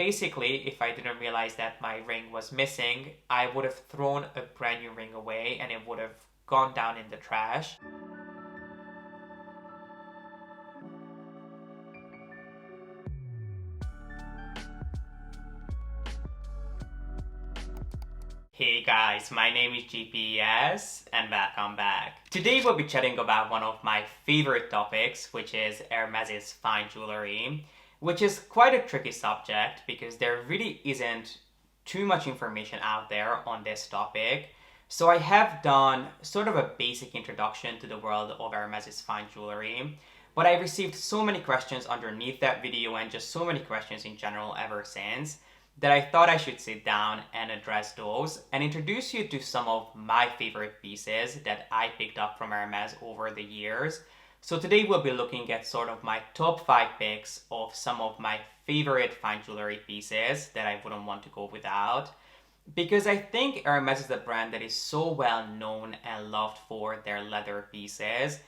basically, if I didn't realize that my ring was missing, I would have thrown a brand new ring away and it would have gone down in the trash. Hey guys, my name is G.P.S. and welcome back. Today we'll be chatting about one of my favorite topics, which is Hermes's fine jewelry, which is quite a tricky subject because there really isn't too much information out there on this topic. So I have done sort of a basic introduction to the world of Hermes's fine jewelry, but I received so many questions underneath that video and just so many questions in general ever since that I thought I should sit down and address those and introduce you to some of my favorite pieces that I picked up from Hermes over the years. So today we'll be looking at sort of my top 5 picks of some of my favorite fine jewelry pieces that I wouldn't want to go without. Because I think Hermes is a brand that is so well known and loved for their leather pieces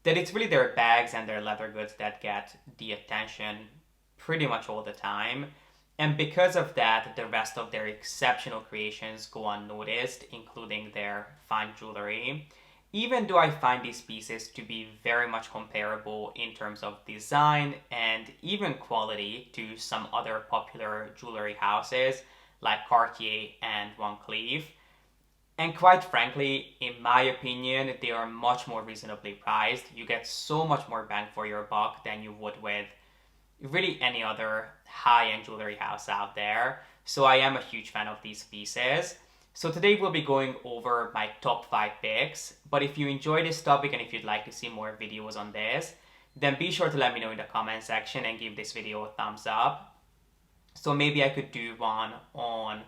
that it's really their bags and their leather goods that get the attention pretty much all the time. And because of that, the rest of their exceptional creations go unnoticed, including their fine jewelry. Even though I find these pieces to be very much comparable in terms of design and even quality to some other popular jewelry houses like Cartier and Van Cleef. And quite frankly, in my opinion, they are much more reasonably priced. You get so much more bang for your buck than you would with really any other high-end jewelry house out there. So I am a huge fan of these pieces. So today we'll be going over my top 5 picks. But if you enjoy this topic and if you'd like to see more videos on this, then be sure to let me know in the comment section and give this video a thumbs up. So maybe I could do one on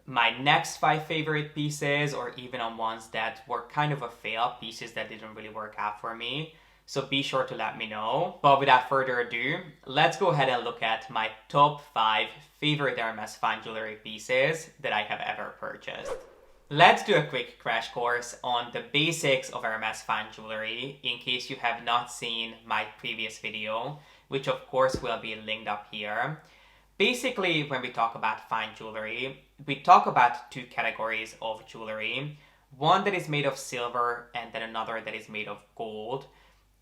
my next 5 favorite pieces, or even on ones that were kind of a fail, pieces that didn't really work out for me. So be sure to let me know. But without further ado, let's go ahead and look at my top 5 favorite Hermes fine jewelry pieces that I have ever purchased. Let's do a quick crash course on the basics of Hermes fine jewelry in case you have not seen my previous video, which of course will be linked up here. Basically, when we talk about fine jewelry, we talk about 2 categories of jewelry. One that is made of silver and then another that is made of gold.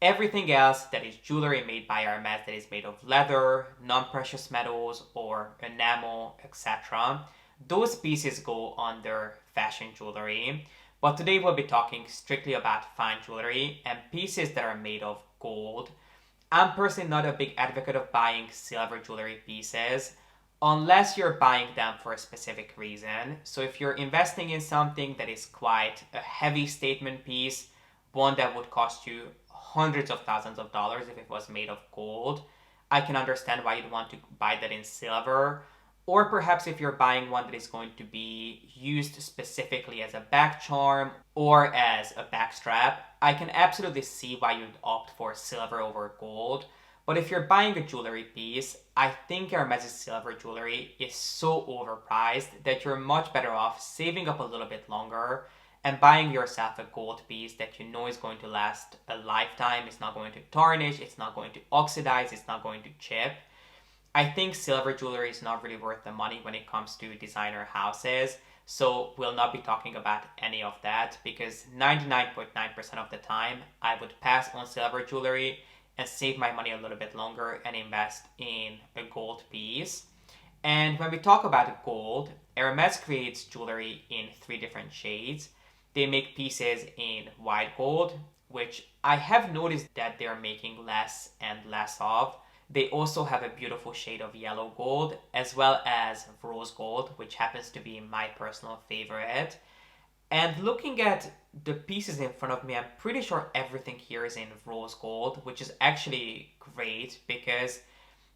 Everything else that is jewelry made by Hermes that is made of leather, non-precious metals, or enamel, etc. Those pieces go under fashion jewelry. But today we'll be talking strictly about fine jewelry and pieces that are made of gold. I'm personally not a big advocate of buying silver jewelry pieces unless you're buying them for a specific reason. So if you're investing in something that is quite a heavy statement piece, one that would cost you hundreds of thousands of dollars if it was made of gold, I can understand why you'd want to buy that in silver. Or perhaps if you're buying one that is going to be used specifically as a back charm or as a back strap, I can absolutely see why you'd opt for silver over gold. But if you're buying a jewelry piece, I think Hermes' silver jewelry is so overpriced that you're much better off saving up a little bit longer and buying yourself a gold piece that you know is going to last a lifetime. It's not going to tarnish, it's not going to oxidize, it's not going to chip. I think silver jewelry is not really worth the money when it comes to designer houses. So we'll not be talking about any of that because 99.9% of the time I would pass on silver jewelry and save my money a little bit longer and invest in a gold piece. And when we talk about gold, Hermes creates jewelry in 3 different shades. They make pieces in white gold, which I have noticed that they're making less and less of. They also have a beautiful shade of yellow gold, as well as rose gold, which happens to be my personal favorite. And looking at the pieces in front of me, I'm pretty sure everything here is in rose gold, which is actually great because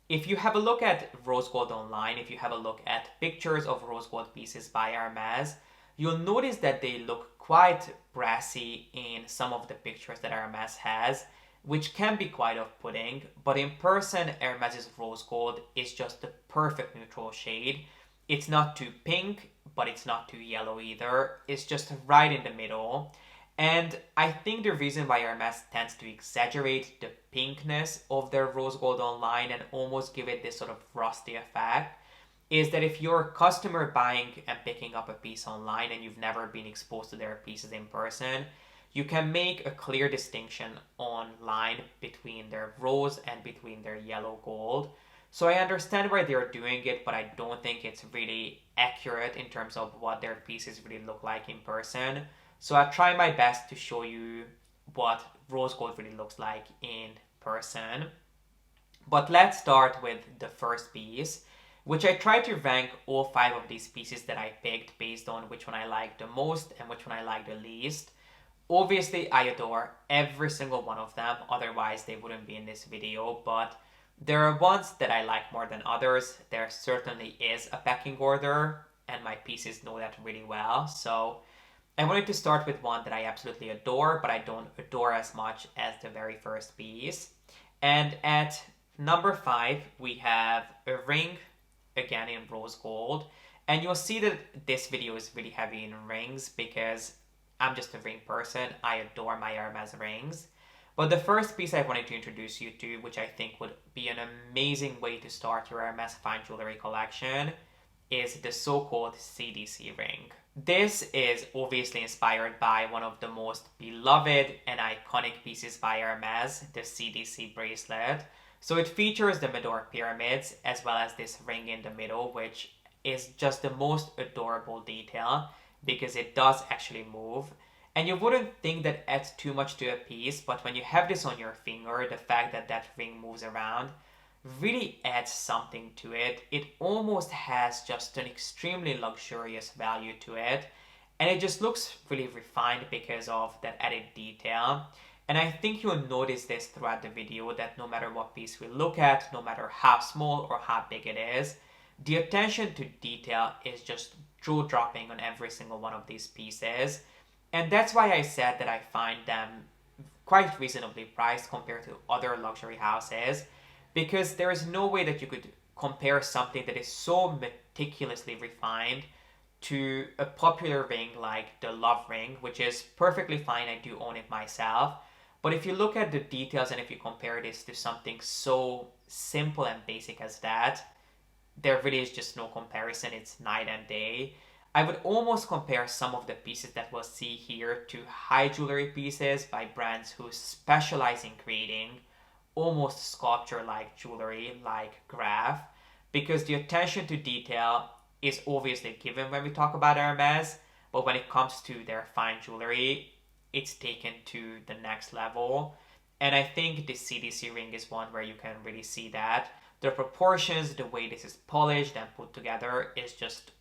if you have a look at rose gold online, if you have a look at pictures of rose gold pieces by Hermes, you'll notice that they look quite brassy in some of the pictures that Hermes has, which can be quite off-putting, but in person, Hermes' rose gold is just the perfect neutral shade. It's not too pink, but it's not too yellow either. It's just right in the middle. And I think the reason why Hermes tends to exaggerate the pinkness of their rose gold online and almost give it this sort of rusty effect is that if you're a customer buying and picking up a piece online and you've never been exposed to their pieces in person, you can make a clear distinction online between their rose and between their yellow gold. So I understand why they're doing it, but I don't think it's really accurate in terms of what their pieces really look like in person. So I try my best to show you what rose gold really looks like in person. But let's start with the first piece, which I tried to rank all five of these pieces that I picked based on which one I like the most and which one I like the least. Obviously, I adore every single one of them, otherwise they wouldn't be in this video, but there are ones that I like more than others. There certainly is a pecking order, and my pieces know that really well. So I wanted to start with one that I absolutely adore, but I don't adore as much as the very first piece. And at number 5, we have a ring, again in rose gold. And you'll see that this video is really heavy in rings because I'm just a ring person. I adore my Hermes rings. But the first piece I wanted to introduce you to, which I think would be an amazing way to start your Hermes fine jewelry collection, is the so-called CDC ring. This is obviously inspired by one of the most beloved and iconic pieces by Hermes, the CDC bracelet. So it features the Medor pyramids as well as this ring in the middle, which is just the most adorable detail because it does actually move. And you wouldn't think that adds too much to a piece, but when you have this on your finger, the fact that that ring moves around really adds something to it. It almost has just an extremely luxurious value to it, and it just looks really refined because of that added detail. And I think you'll notice this throughout the video that no matter what piece we look at, no matter how small or how big it is, the attention to detail is just jaw-dropping on every single one of these pieces. And that's why I said that I find them quite reasonably priced compared to other luxury houses, because there is no way that you could compare something that is so meticulously refined to a popular ring like the Love ring, which is perfectly fine. I do own it myself. But if you look at the details and if you compare this to something so simple and basic as that, there really is just no comparison. It's night and day. I would almost compare some of the pieces that we'll see here to high jewelry pieces by brands who specialize in creating almost sculpture-like jewelry like Graf, because the attention to detail is obviously given when we talk about Hermes, but when it comes to their fine jewelry, it's taken to the next level. And I think the CDC ring is one where you can really see that. The proportions, the way this is polished and put together is just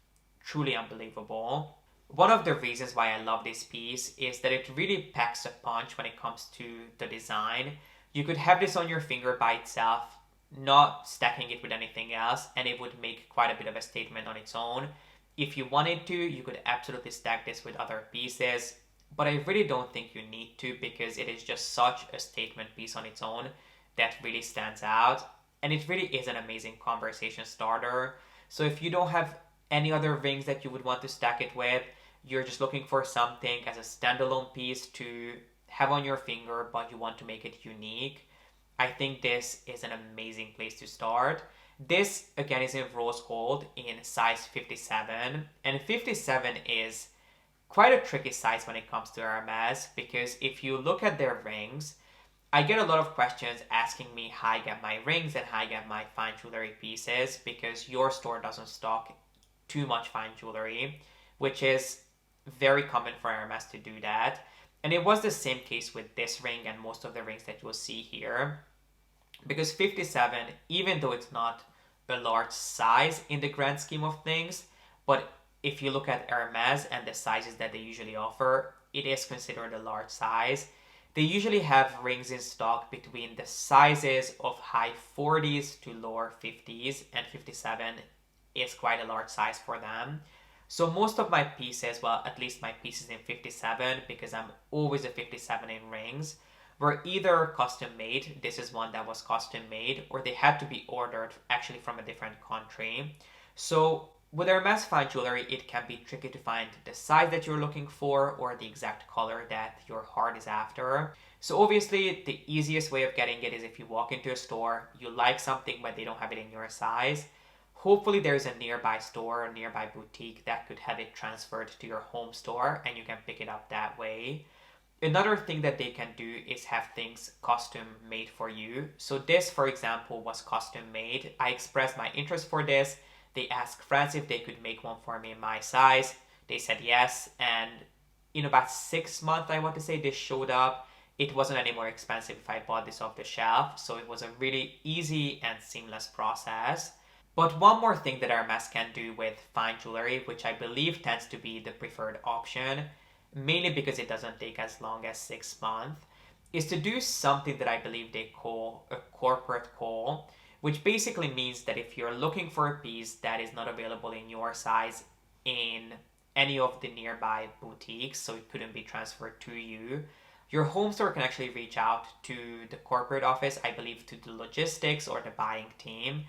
truly unbelievable. One of the reasons why I love this piece is that it really packs a punch when it comes to the design. You could have this on your finger by itself, not stacking it with anything else, and it would make quite a bit of a statement on its own. If you wanted to, you could absolutely stack this with other pieces, but I really don't think you need to because it is just such a statement piece on its own that really stands out, and it really is an amazing conversation starter. So if you don't have any other rings that you would want to stack it with, you're just looking for something as a standalone piece to have on your finger, but you want to make it unique, I think this is an amazing place to start. This again is in rose gold in size 57, and 57 is quite a tricky size when it comes to Hermes because if you look at their rings, I get a lot of questions asking me how I get my rings and how I get my fine jewelry pieces because your store doesn't stock too much fine jewelry, which is very common for Hermes to do that. And it was the same case with this ring and most of the rings that you'll see here. Because 57, even though it's not a large size in the grand scheme of things, but if you look at Hermes and the sizes that they usually offer, it is considered a large size. They usually have rings in stock between the sizes of high 40s to lower 50s, and 57 is quite a large size for them. So most of my pieces, well, at least my pieces in 57, because I'm always a 57 in rings, were either custom made, this is one that was custom made, or they had to be ordered actually from a different country. So with Hermes fine jewelry, it can be tricky to find the size that you're looking for or the exact color that your heart is after. So obviously the easiest way of getting it is if you walk into a store, you like something but they don't have it in your size. hopefully there's a nearby store or nearby boutique that could have it transferred to your home store and you can pick it up that way. Another thing that they can do is have things custom made for you. So this, for example, was custom made. I expressed my interest for this. They asked friends if they could make one for me in my size. They said yes, and in about 6 months, I want to say, this showed up. It wasn't any more expensive if I bought this off the shelf, so it was a really easy and seamless process. But one more thing that Hermes can do with fine jewelry, which I believe tends to be the preferred option, mainly because it doesn't take as long as 6 months, is to do something that I believe they call a corporate call, which basically means that if you're looking for a piece that is not available in your size in any of the nearby boutiques, so it couldn't be transferred to you, your home store can actually reach out to the corporate office, I believe to the logistics or the buying team,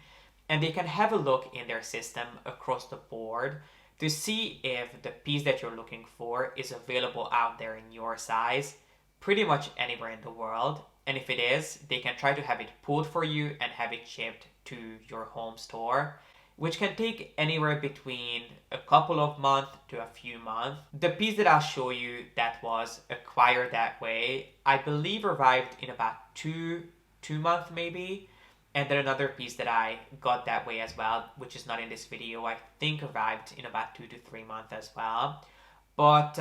and they can have a look in their system across the board to see if the piece that you're looking for is available out there in your size, pretty much anywhere in the world. And if it is, they can try to have it pulled for you and have it shipped to your home store, which can take anywhere between a couple of months to a few months. The piece that I'll show you that was acquired that way, I believe arrived in about two months maybe. And then another piece that I got that way as well, which is not in this video, I think arrived in about 2 to 3 months as well. But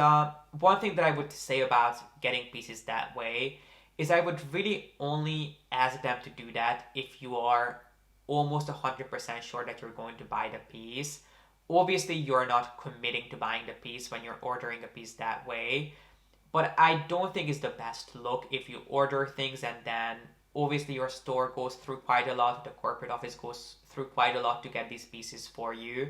one thing that I would say about getting pieces that way is I would really only ask them to do that if you are almost 100% sure that you're going to buy the piece. Obviously, you're not committing to buying the piece when you're ordering a piece that way, but I don't think it's the best look if you order things and then obviously your store goes through quite a lot, the corporate office goes through quite a lot to get these pieces for you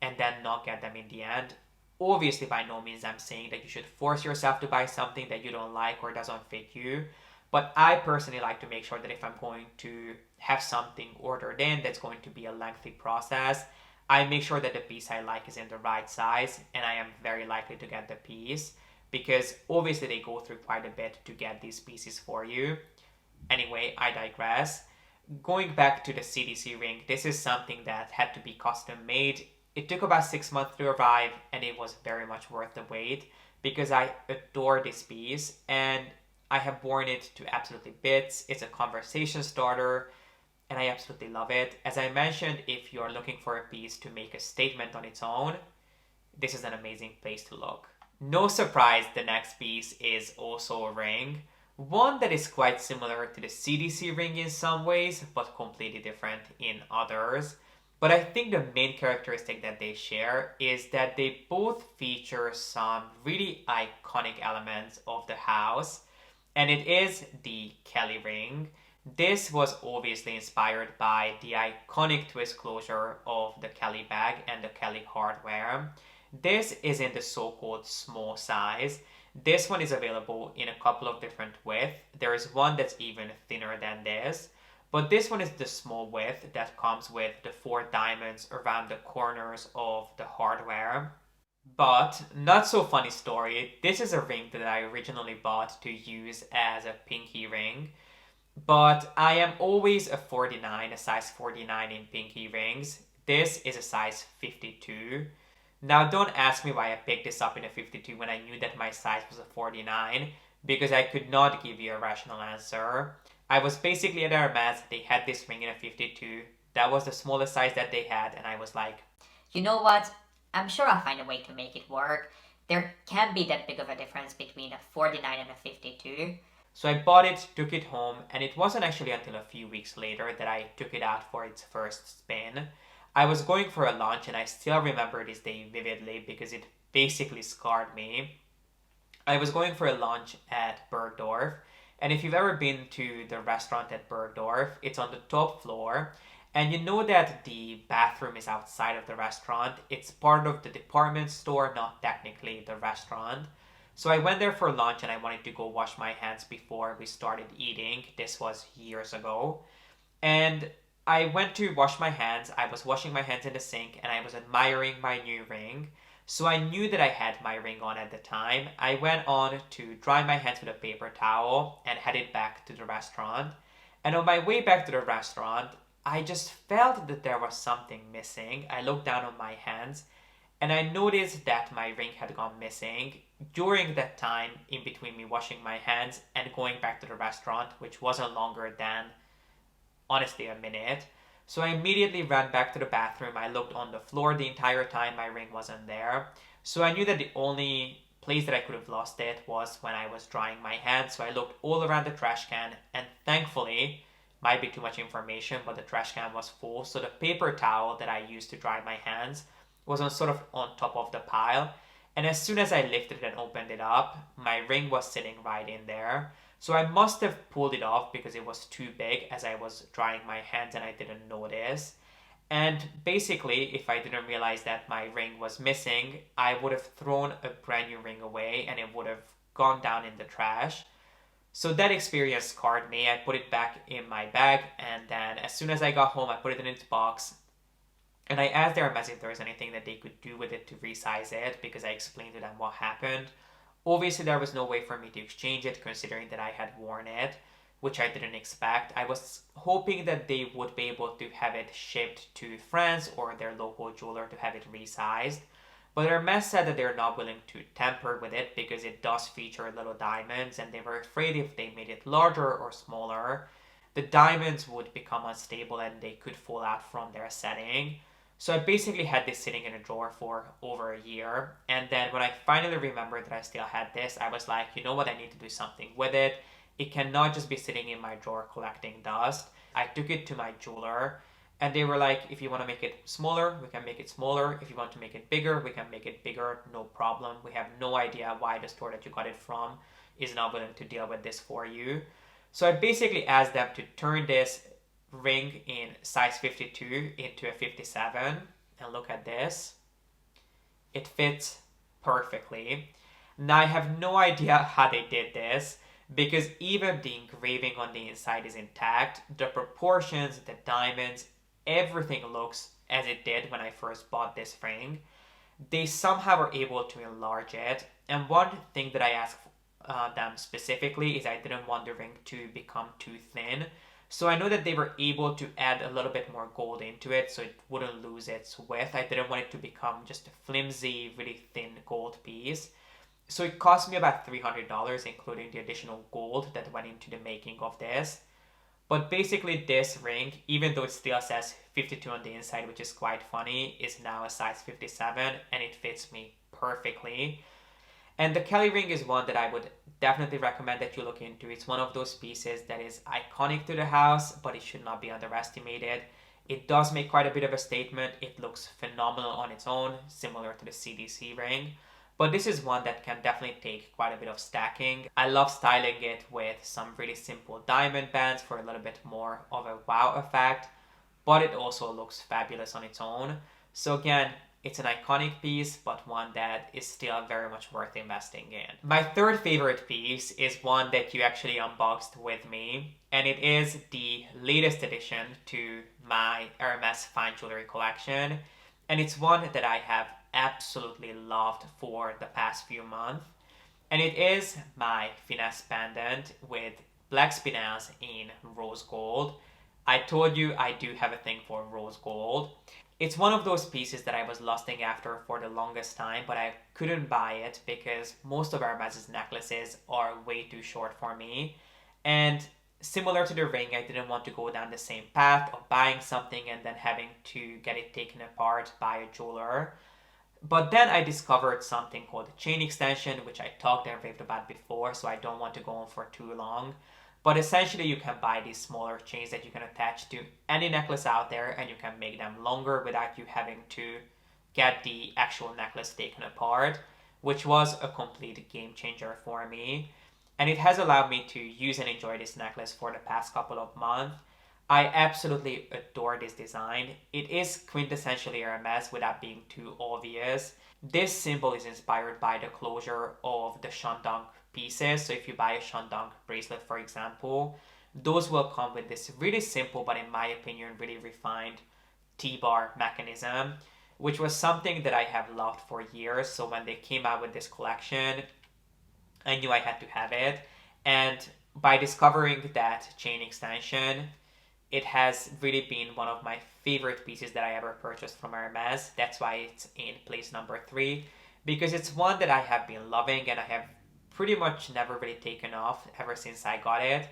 and then not get them in the end. Obviously, by no means I'm saying that you should force yourself to buy something that you don't like or doesn't fit you. But I personally like to make sure that if I'm going to have something ordered in that's going to be a lengthy process, I make sure that the piece I like is in the right size and I am very likely to get the piece because obviously they go through quite a bit to get these pieces for you. Anyway, I digress. Going back to the CDC ring, this is something that had to be custom made. It took about 6 months to arrive and it was very much worth the wait because I adore this piece and I have worn it to absolutely bits. It's a conversation starter and I absolutely love it. As I mentioned, if you're looking for a piece to make a statement on its own, this is an amazing place to look. No surprise, the next piece is also a ring. One that is quite similar to the CDC ring in some ways, but completely different in others. But I think the main characteristic that they share is that they both feature some really iconic elements of the house, and it is the Kelly ring. This was obviously inspired by the iconic twist closure of the Kelly bag and the Kelly hardware. This is in the so-called small size. This one is available in a couple of different widths. There is one that's even thinner than this. But this one is the small width that comes with the 4 diamonds around the corners of the hardware. But, not so funny story, this is a ring that I originally bought to use as a pinky ring. But I am always a 49, a size 49 in pinky rings. This is a size 52. Now don't ask me why I picked this up in a 52 when I knew that my size was a 49, because I could not give you a rational answer. I was basically at Hermes, they had this ring in a 52. That was the smallest size that they had, and I was like, you know what? I'm sure I'll find a way to make it work. There can't be that big of a difference between a 49 and a 52. So I bought it, took it home, and it wasn't actually until a few weeks later that I took it out for its first spin. I was going for a lunch and I still remember this day vividly because it basically scarred me. I was going for a lunch at Bergdorf, and if you've ever been to the restaurant at Bergdorf, it's on the top floor, and you know that the bathroom is outside of the restaurant. It's part of the department store, not technically the restaurant. So I went there for lunch and I wanted to go wash my hands before we started eating. This was years ago. And I went to wash my hands. I was washing my hands in the sink and I was admiring my new ring. So I knew that I had my ring on at the time. I went on to dry my hands with a paper towel and headed back to the restaurant. And on my way back to the restaurant, I just felt that there was something missing. I looked down on my hands and I noticed that my ring had gone missing during that time in between me washing my hands and going back to the restaurant, which wasn't longer than honestly a minute. So I immediately ran back to the bathroom. I looked on the floor the entire time, my ring wasn't there. So I knew that the only place that I could have lost it was when I was drying my hands. So I looked all around the trash can, and thankfully, might be too much information, but the trash can was full. So the paper towel that I used to dry my hands was on sort of on top of the pile. And as soon as I lifted it and opened it up, my ring was sitting right in there. So I must have pulled it off because it was too big as I was drying my hands and I didn't notice. And basically, if I didn't realize that my ring was missing, I would have thrown a brand new ring away and it would have gone down in the trash. So that experience scarred me. I put it back in my bag, and then as soon as I got home, I put it in its box. And I asked Hermes if there was anything that they could do with it to resize it because I explained to them what happened. Obviously, there was no way for me to exchange it considering that I had worn it, which I didn't expect. I was hoping that they would be able to have it shipped to France or their local jeweler to have it resized. But Hermes said that they're not willing to tamper with it because it does feature little diamonds, and they were afraid if they made it larger or smaller, the diamonds would become unstable and they could fall out from their setting. So I basically had this sitting in a drawer for over a year. And then when I finally remembered that I still had this, I was like, you know what, I need to do something with it. It cannot just be sitting in my drawer collecting dust. I took it to my jeweler and they were like, if you want to make it smaller, we can make it smaller. If you want to make it bigger, we can make it bigger. No problem. We have no idea why the store that you got it from is not willing to deal with this for you. So I basically asked them to turn this ring in size 52 into a 57. And look at this. It fits perfectly. Now I have no idea how they did this because even the engraving on the inside is intact. The proportions, the diamonds, everything looks as it did when I first bought this ring. They somehow were able to enlarge it. And one thing that I asked them specifically is I didn't want the ring to become too thin. So I know that they were able to add a little bit more gold into it so it wouldn't lose its width. I didn't want it to become just a flimsy, really thin gold piece. So it cost me about $300, including the additional gold that went into the making of this. But basically this ring, even though it still says 52 on the inside, which is quite funny, is now a size 57 and it fits me perfectly. And the Kelly ring is one that I would definitely recommend that you look into. It's one of those pieces that is iconic to the house, but it should not be underestimated. It does make quite a bit of a statement. It looks phenomenal on its own, similar to the CDC ring. But this is one that can definitely take quite a bit of stacking. I love styling it with some really simple diamond bands for a little bit more of a wow effect, but it also looks fabulous on its own. So again, it's an iconic piece, but one that is still very much worth investing in. My third favorite piece is one that you actually unboxed with me, and it is the latest addition to my Hermes fine jewelry collection. And it's one that I have absolutely loved for the past few months. And it is my finesse pendant with black spinels in rose gold. I told you I do have a thing for rose gold. It's one of those pieces that I was lusting after for the longest time, but I couldn't buy it because most of Hermes' necklaces are way too short for me. And similar to the ring, I didn't want to go down the same path of buying something and then having to get it taken apart by a jeweler. But then I discovered something called a chain extension, which I talked and raved about before, so I don't want to go on for too long. But essentially, you can buy these smaller chains that you can attach to any necklace out there, and you can make them longer without you having to get the actual necklace taken apart, which was a complete game changer for me. And it has allowed me to use and enjoy this necklace for the past couple of months. I absolutely adore this design. It is quintessentially Hermes without being too obvious. This symbol is inspired by the closure of the Shandong pieces. So if you buy a Shandong bracelet, for example, those will come with this really simple, but in my opinion, really refined T-bar mechanism, which was something that I have loved for years. So when they came out with this collection, I knew I had to have it. And by discovering that chain extension, it has really been one of my favorite pieces that I ever purchased from Hermes. That's why it's in place number 3, because it's one that I have been loving and I have pretty much never really taken off ever since I got it.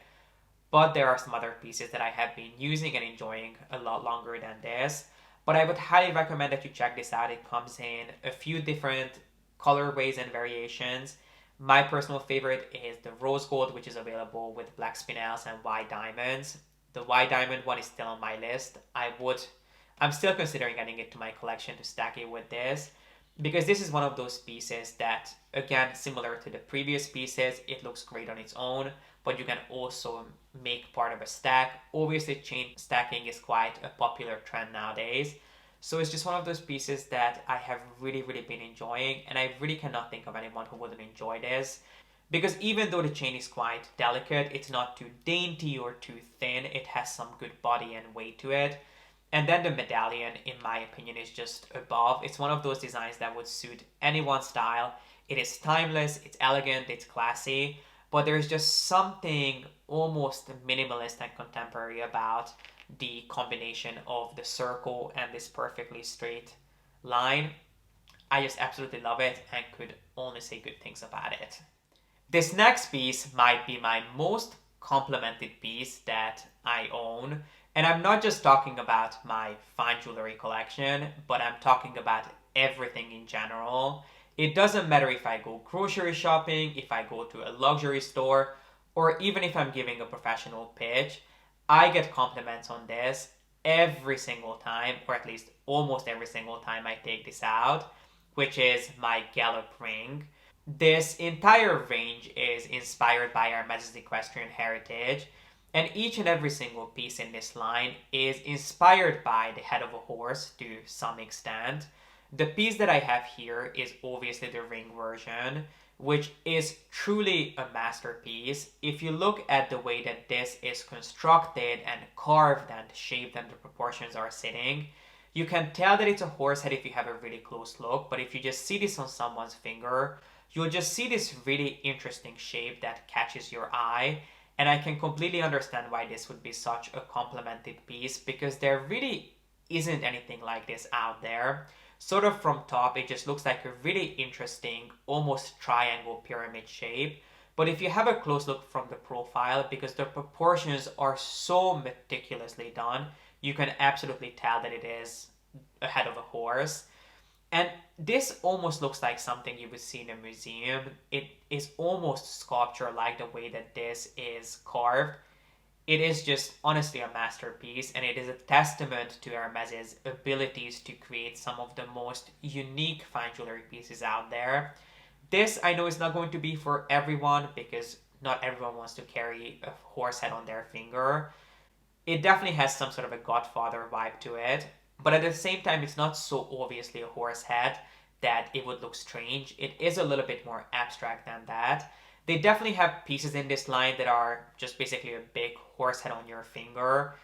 But there are some other pieces that I have been using and enjoying a lot longer than this. But I would highly recommend that you check this out. It comes in a few different colorways and variations. My personal favorite is the rose gold, which is available with black spinels and white diamonds. The white diamond one is still on my list. I'm still considering adding it to my collection to stack it with this, because this is one of those pieces that, again, similar to the previous pieces, it looks great on its own, but you can also make part of a stack. Obviously, chain stacking is quite a popular trend nowadays. So it's just one of those pieces that I have really, really been enjoying, and I really cannot think of anyone who wouldn't enjoy this. Because even though the chain is quite delicate, it's not too dainty or too thin, it has some good body and weight to it. And then the medallion, in my opinion, is just above. It's one of those designs that would suit anyone's style. It is timeless, it's elegant, it's classy, but there's just something almost minimalist and contemporary about the combination of the circle and this perfectly straight line. I just absolutely love it and could only say good things about it. This next piece might be my most complimented piece that I own. And I'm not just talking about my fine jewelry collection, but I'm talking about everything in general. It doesn't matter if I go grocery shopping, if I go to a luxury store, or even if I'm giving a professional pitch. I get compliments on this every single time, or at least almost every single time I take this out, which is my Gallop ring. This entire range is inspired by Hermes' equestrian heritage, and each and every single piece in this line is inspired by the head of a horse to some extent. The piece that I have here is obviously the ring version, which is truly a masterpiece. If you look at the way that this is constructed and carved and shaped and the proportions are sitting, you can tell that it's a horse head if you have a really close look, but if you just see this on someone's finger, you'll just see this really interesting shape that catches your eye. And I can completely understand why this would be such a complimented piece, because there really isn't anything like this out there. Sort of from top, it just looks like a really interesting, almost triangle pyramid shape. But if you have a close look from the profile, because the proportions are so meticulously done, you can absolutely tell that it is a head of a horse. And this almost looks like something you would see in a museum. It is almost sculpture like the way that this is carved. It is just honestly a masterpiece, and it is a testament to Hermes' abilities to create some of the most unique fine jewelry pieces out there. This I know is not going to be for everyone, because not everyone wants to carry a horse head on their finger. It definitely has some sort of a Godfather vibe to it, but at the same time, it's not so obviously a horse head that it would look strange. It is a little bit more abstract than that. They definitely have pieces in this line that are just basically a big horse head on your finger.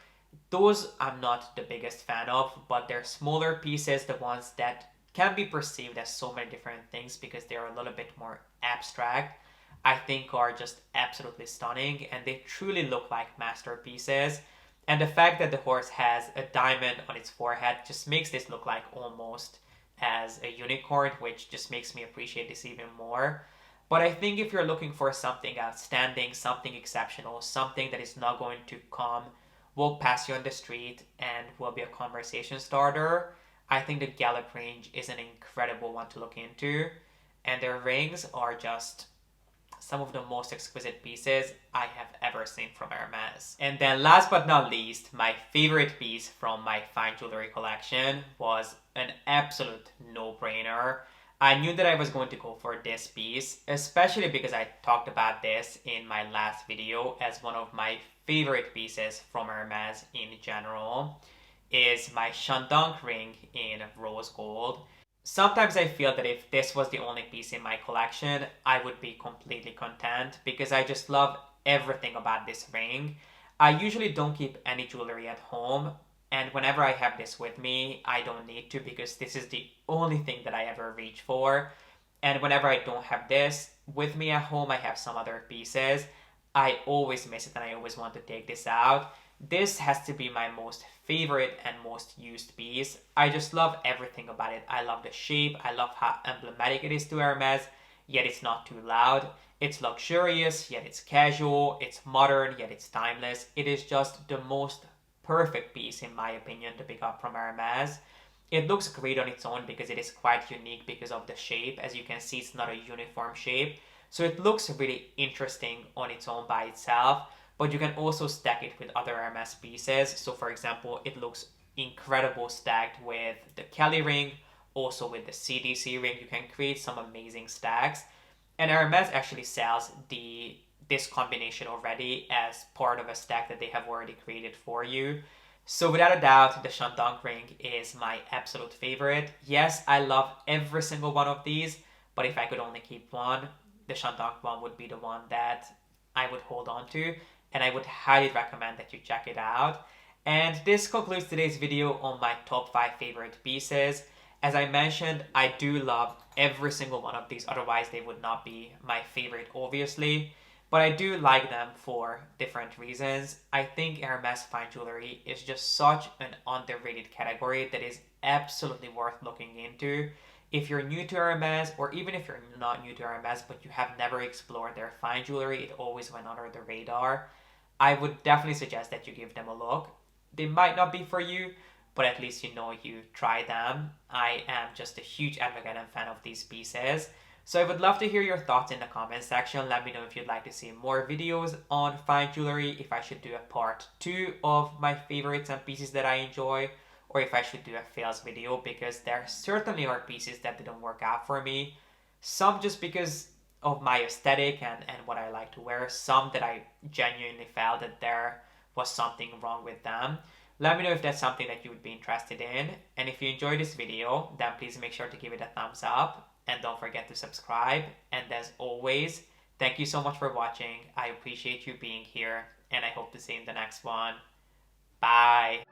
Those I'm not the biggest fan of, but they're smaller pieces, the ones that can be perceived as so many different things because they're a little bit more abstract, I think are just absolutely stunning, and they truly look like masterpieces. And the fact that the horse has a diamond on its forehead just makes this look like almost as a unicorn, which just makes me appreciate this even more. But I think if you're looking for something outstanding, something exceptional, something that is not going to walk past you on the street and will be a conversation starter, I think the Gallop range is an incredible one to look into. And their rings are just some of the most exquisite pieces I have ever seen from Hermes. And then last but not least, my favorite piece from my fine jewelry collection was an absolute no-brainer. I knew that I was going to go for this piece, especially because I talked about this in my last video as one of my favorite pieces from Hermes in general, is my Chandon ring in rose gold. Sometimes I feel that if this was the only piece in my collection, I would be completely content because I just love everything about this ring. I usually don't keep any jewelry at home, and whenever I have this with me, I don't need to because this is the only thing that I ever reach for. And whenever I don't have this with me at home, I have some other pieces. I always miss it and I always want to take this out. This has to be my most favorite and most used piece. I just love everything about it. I love the shape, I love how emblematic it is to Hermes, yet it's not too loud. It's luxurious, yet it's casual. It's modern, yet it's timeless. It is just the most perfect piece, in my opinion, to pick up from Hermes. It looks great on its own because it is quite unique because of the shape. As you can see, it's not a uniform shape. So it looks really interesting on its own by itself, but you can also stack it with other Hermes pieces. So for example, it looks incredible stacked with the Kelly ring, also with the CDC ring. You can create some amazing stacks. And Hermes actually sells this combination already as part of a stack that they have already created for you. So without a doubt, the Shandong ring is my absolute favorite. Yes, I love every single one of these, but if I could only keep one, the Shandong one would be the one that I would hold on to, and I would highly recommend that you check it out. And this concludes today's video on my top 5 favorite pieces. As I mentioned, I do love every single one of these, otherwise they would not be my favorite, obviously. But I do like them for different reasons. I think Hermes fine jewelry is just such an underrated category that is absolutely worth looking into. If you're new to Hermes, or even if you're not new to Hermes but you have never explored their fine jewelry, it always went under the radar, I would definitely suggest that you give them a look. They might not be for you, but at least you know you try them. I am just a huge advocate and fan of these pieces. So I would love to hear your thoughts in the comment section. Let me know if you'd like to see more videos on fine jewelry, if I should do a part 2 of my favorites and pieces that I enjoy, or if I should do a fails video, because there certainly are pieces that didn't work out for me. Some just because of my aesthetic and what I like to wear. Some that I genuinely felt that there was something wrong with them. Let me know if that's something that you would be interested in. And if you enjoyed this video, then please make sure to give it a thumbs up. And don't forget to subscribe. And as always, thank you so much for watching. I appreciate you being here. And I hope to see you in the next one. Bye.